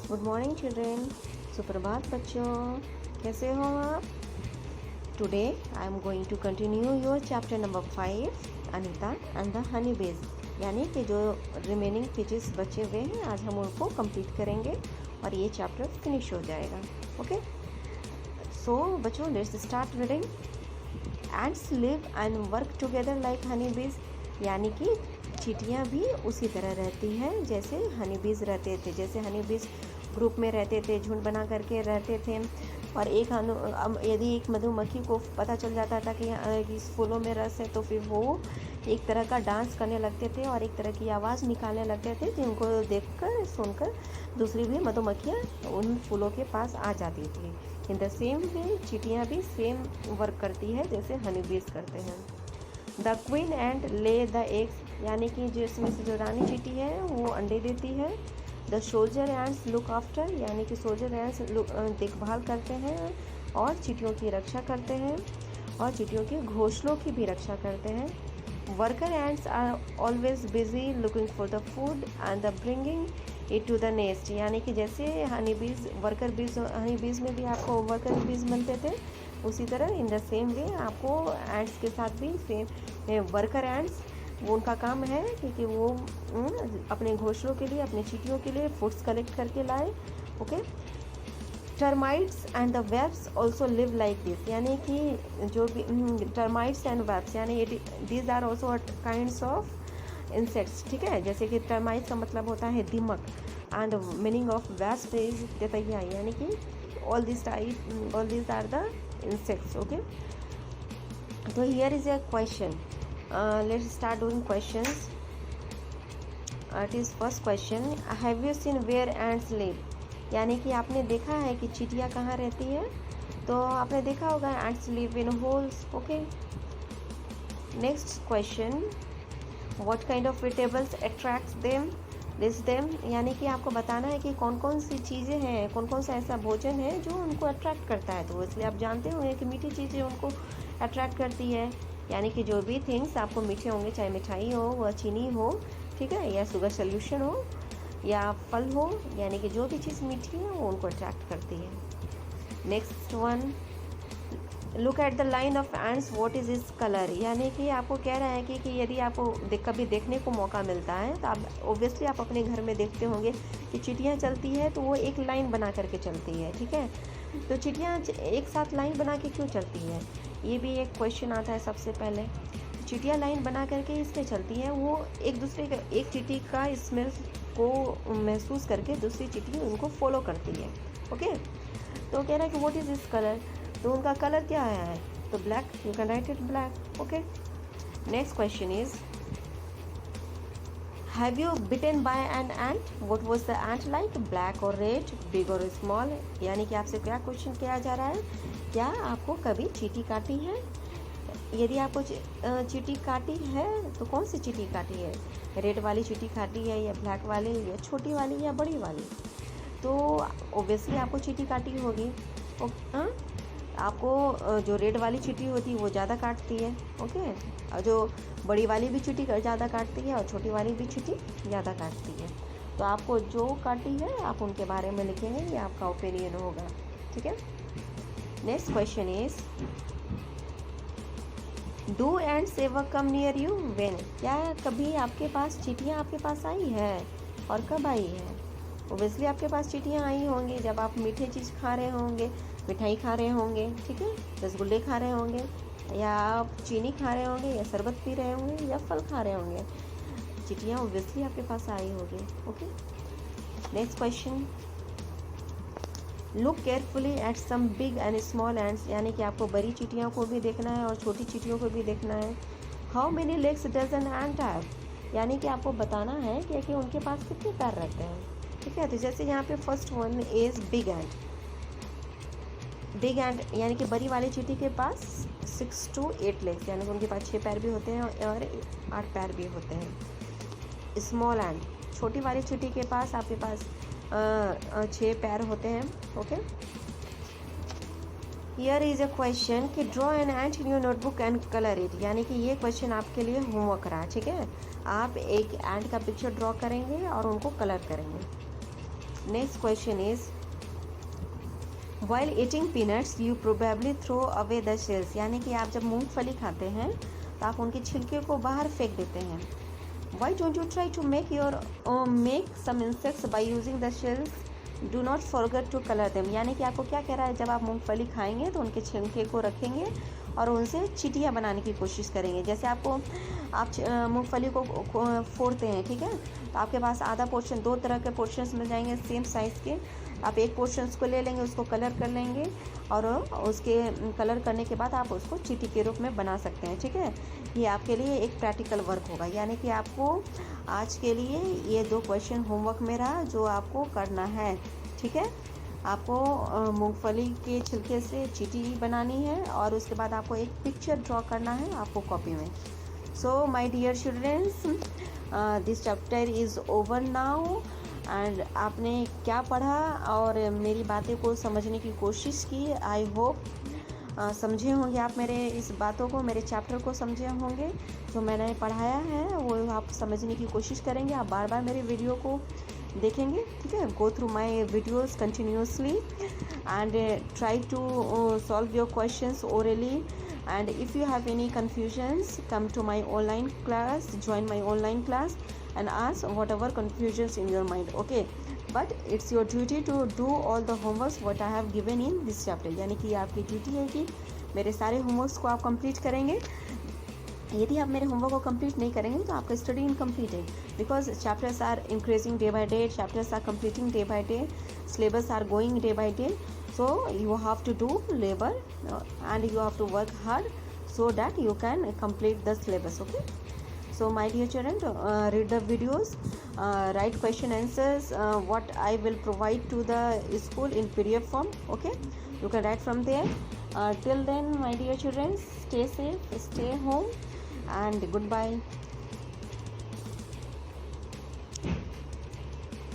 Good morning children. सुप्रभात बच्चों, कैसे हो आप? Today I am going to continue your chapter number 5 Anita and the honey bees, यानी कि जो रिमेनिंग पेजेस बचे हुए हैं आज हम उनको कंप्लीट करेंगे और ये चैप्टर फिनिश हो जाएगा। ओके, सो बच्चों let's start reading. Ends live and work together like Honey बीज, यानी कि चींटियाँ भी उसी तरह रहती हैं जैसे हनी बीज रहते थे। जैसे हनी बीज ग्रुप में रहते थे, झुंड बना करके रहते थे, और यदि एक मधुमक्खी को पता चल जाता था कि इस फूलों में रस है तो फिर वो एक तरह का डांस करने लगते थे और एक तरह की आवाज़ निकालने लगते थे, जिनको देखकर सुनकर दूसरी भी मधुमक्खियाँ उन फूलों के पास आ जाती थी। इन द सेम वे चींटियाँ भी सेम वर्क करती है जैसे हनी बीज करते हैं। द क्वीन एंड ले द एग्स, यानी कि जिसमें से जो रानी चींटी है वो अंडे देती है। The soldier ends look after, यानी कि सोल्जर एंड्स देखभाल करते हैं और चींटियों की रक्षा करते हैं और चींटियों के घोंसलों की भी रक्षा करते हैं। Worker ants are always busy looking for the food and the bringing it to the nest, यानी कि जैसे हनी बीज हनी बीज में भी आपको वर्कर बीज मिलते थे, उसी तरह इन द सेम वे आपको एंड्स के साथ भी सेम वर्कर एंड्स वो उनका काम है क्योंकि वो अपने घोंसलों के लिए, अपने चींटियों के लिए फूड्स कलेक्ट करके लाए। Okay, termites and the webs also live like this, यानी कि जो भी टर्माइट्स एंड वेब्स, यानी these are also kinds of insects. ठीक है, जैसे कि टर्माइट्स का मतलब होता है दीमक and meaning of wasps is तेतैया, यानी कि all this are the insects. Okay, so here is a question. Let's start doing questions. It is first question. Have you seen where ants live? यानी कि आपने देखा है कि चींटियाँ कहाँ रहती है, तो आपने देखा होगा ants live in holes. Okay, next question. What kind of vegetables attracts them? List them, यानी कि आपको बताना है कि कौन कौन सी चीज़ें हैं, कौन कौन सा ऐसा भोजन है जो उनको अट्रैक्ट करता है। तो इसलिए आप जानते होंगे कि मीठी चीज़ें उनको अट्रैक्ट करती है, यानी कि जो भी थिंग्स आपको मीठे होंगे, चाहे मिठाई हो व चीनी हो, ठीक है, या शुगर सोल्यूशन हो या फल हो, यानी कि जो भी चीज़ मीठी है वो उनको अट्रैक्ट करती है। Next one, look at the line of ends, what is is colour, यानी कि आपको कह रहा है कि यदि आपको कभी देखने को मौका मिलता है तो आप ऑब्वियसली आप अपने घर में देखते होंगे कि चींटियाँ चलती है तो वो एक लाइन बना करके चलती है। ठीक है, तो चींटियाँ एक साथ लाइन बना के क्यों चलती है, ये भी एक क्वेश्चन आता है। सबसे पहले चींटियाँ लाइन बना करके इसलिए चलती हैं, वो एक दूसरे का, एक चींटी का स्मेल को महसूस करके दूसरी चींटी उनको फॉलो करती है। ओके, तो कह रहा है कि व्हाट इज इज कलर, तो उनका कलर क्या है, तो black, you can write it black. Okay, next question is have you bitten by an ant, what was the ant like, black और रेड, बिग और स्मॉल, यानी कि आपसे क्या क्वेश्चन किया जा रहा है, क्या आपको कभी चींटी काटी है? यदि आपको चींटी काटी है तो कौन सी चींटी काटी है, रेड वाली चींटी काटी है या ब्लैक वाली या छोटी वाली या बड़ी वाली? तो ओब्वियसली आपको चींटी काटी होगी। हाँ, आपको जो रेड वाली चींटी होती है वो ज़्यादा काटती है। ओके, और जो बड़ी वाली भी चींटी ज़्यादा काटती है और छोटी वाली भी चींटी ज़्यादा काटती है। तो आपको जो काटी है आप उनके बारे में लिखेंगे, ये आपका ओपिनियन होगा। ठीक है, next question is do ends ever come near you when, क्या कभी आपके पास चींटियाँ आपके पास आई है और कब आई है? ओब्वियसली आपके पास चींटियाँ आई होंगी जब आप मीठे चीज़ खा रहे होंगे, मिठाई खा रहे होंगे, ठीक है, रसगुल्ले खा रहे होंगे, या आप चीनी खा रहे होंगे, या शरबत पी रहे होंगे, या फल खा रहे होंगे, चींटियाँ ओब्वियसली आपके पास आई होगी। Okay, next question, look carefully at some big and small ants, यानी कि आपको बड़ी चींटियों को भी देखना है और छोटी चींटियों को भी देखना है। How many legs does an ant have, यानी कि आपको बताना है कि उनके पास कितने पैर रहते हैं। ठीक है, तो जैसे यहाँ पे first one is big ant, big ant यानी कि बड़ी वाली चींटी के पास 6 to 8 लेग्स, यानी कि उनके पास 6 पैर भी होते हैं और 8 पैर भी होते हैं। स्मॉल एंट, छोटी वाली चींटी के पास आपके पास 6 पैर होते हैं। Okay, here is a question कि draw an ant in your notebook and colour it, यानी कि ये क्वेश्चन आपके लिए होमवर्क रहा। ठीक है, आप एक एंट का पिक्चर ड्रॉ करेंगे और उनको कलर करेंगे। Next question is, while eating peanuts you probably throw away the shells. यानी कि आप जब मूंगफली खाते हैं तो आप उनके छिलके को बाहर फेंक देते हैं. Why don't you try to make some insects by using the shells? Do not forget to color them. यानी कि आपको क्या कह रहा है, जब आप मूंगफली खाएंगे तो उनके छिलके को रखेंगे और उनसे चिटियाँ बनाने की कोशिश करेंगे. जैसे आप मूंगफली को फोड़ते हैं, ठीक है, तो आपके पास आधा पोर्शन, 2 तरह के पोर्शंस मिल जाएंगे सेम साइज़ के. आप एक पोर्शंस को ले लेंगे, उसको कलर कर लेंगे और उसके कलर करने के बाद आप उसको चीटी के रूप में बना सकते हैं. ठीक है, ये आपके लिए एक प्रैक्टिकल वर्क होगा. यानी कि आपको आज के लिए ये 2 क्वेश्चन होमवर्क में रहा जो आपको करना है. ठीक है, आपको मूंगफली के छिलके से चीटी बनानी है और उसके बाद आपको एक पिक्चर ड्रॉ करना है आपको कॉपी में. So my dear students, this chapter is over now. And आपने क्या पढ़ा और मेरी बातें को समझने की कोशिश की. आई होप समझे होंगे आप मेरे इस बातों को, मेरे चैप्टर को समझे होंगे. जो मैंने पढ़ाया है वो आप समझने की कोशिश करेंगे. आप बार बार मेरे वीडियो को देखेंगे. ठीक है, go through my videos continuously and try to solve your questions orally. And if you have any confusions, come to my online class, join my online class and ask whatever confusions in your mind. Okay, but it's your duty to do all the homeworks what I have given in this chapter. यानी कि आपकी duty है कि मेरे सारे homeworks को आप complete करेंगे. यदि आप मेरे होमवर्क को कंप्लीट नहीं करेंगे तो आपका स्टडी इनकम्प्लीट है. Because chapters are increasing day by day, chapters are completing day by day, syllabus are going day by day. So you have to do labor and you have to work hard so that you can complete the syllabus. Okay, so my dear children, read the videos, write question answers what I will provide to the school in PDF form. Okay, you can write from there. Till then, my dear children, stay safe, stay home, and goodbye.